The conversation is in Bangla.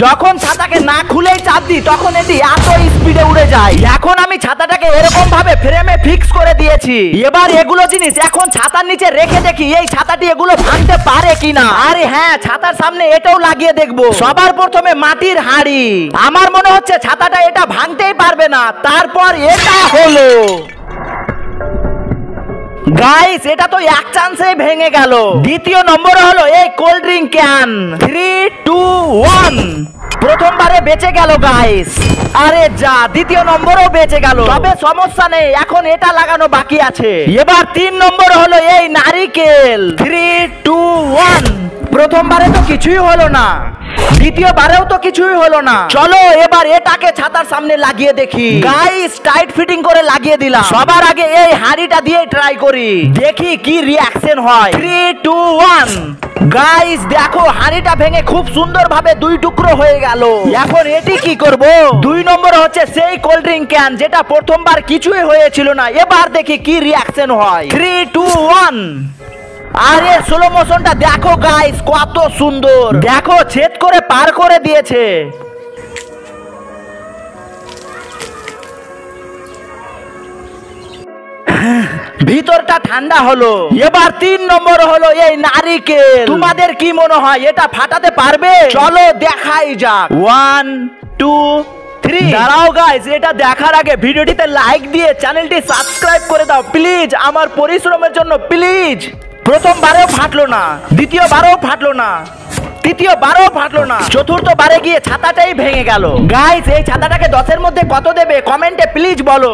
যখন ছাতাকে না খুলেই চাপ দিই তখন এটি এত স্পিডে উড়ে যায়। এখন আমি ছাতাটাকে এরকম ভাবে ফ্রেমে ফিক্স করে দিয়েছি। এবার এগুলো জিনিস এখন ছাতার নিচে রেখে দেখি এই ছাতাটি এগুলো ভাঙতে পারে কিনা। আরে হ্যাঁ, ছাতার সামনে এটাও লাগিয়ে দেখবো। সবার প্রথমে মাটির হাঁড়ি। আমার মনে হচ্ছে ছাতাটা এটা ভাঙতেই পারবে না। তারপর এটা হলো গাইস, এটা তো এক চান্সে ভেঙে গেল। দ্বিতীয় নম্বরে হলো এই কোল্ড ড্রিঙ্ক ক্যান। 3, 2, 1। প্রথমবারে বেঁচে গেল গাইস। আরে যা, দ্বিতীয় নম্বরও বেঁচে গেল। তবে সমস্যা নেই, এখন এটা লাগানো বাকি আছে। এবার 3 নম্বর হলো এই নারিকেল। 3, 2, 1। প্রথমবারে তো কিছুই হলো না, দ্বিতীয়বারেও তো কিছুই হলো না। চলো এবার এটাকে ছাতার সামনে লাগিয়ে দেখি। গাইস, টাইট ফিটিং করে লাগিয়ে দিলাম। সবার আগে এই হাঁড়িটা দিয়ে ট্রাই করি, দেখি কি রিঅ্যাকশন হয়। 3, 2, 1। গাইস দেখো, হাঁড়িটা ভেঙে খুব সুন্দর ভাবে 2 টুকরো হয়ে গেল। এখন এটি কি করব? 2 নম্বর হচ্ছে সেই কোল্ড ড্রিঙ্ক ক্যান যেটা প্রথমবার কিছুই হয়েছিল না। এবার দেখি কি রিঅ্যাকশন হয়। 3, 2, 1। আরে স্লো মোশনটা দেখো গাইস, কত সুন্দর। দেখো, ছেদ করে পার করে দিয়েছে। ভিতরটা ঠান্ডা হলো। এবার 3 নম্বর হলো এই নারিকেল। তোমাদের কি মনে হয় এটা ফাটাতে পারবে? চলো দেখাই যাক। 1, 2, 3। দাঁড়াও গাইস, এটা দেখার আগে ভিডিওটিতে লাইক দিয়ে চ্যানেলটি সাবস্ক্রাইব করে দাও প্লিজ, আমার পরিশ্রমের জন্য প্লিজ। প্রথমবারেও ফাটলো না, দ্বিতীয়বারেও ফাটলো না, তৃতীয়বারও ফাটলো না, চতুর্থবারে গিয়ে ছাতাটাই ভেঙে গেল। গাইস, এই ছাতাটাকে 10 এর মধ্যে কত দেবে কমেন্টে প্লিজ বলো।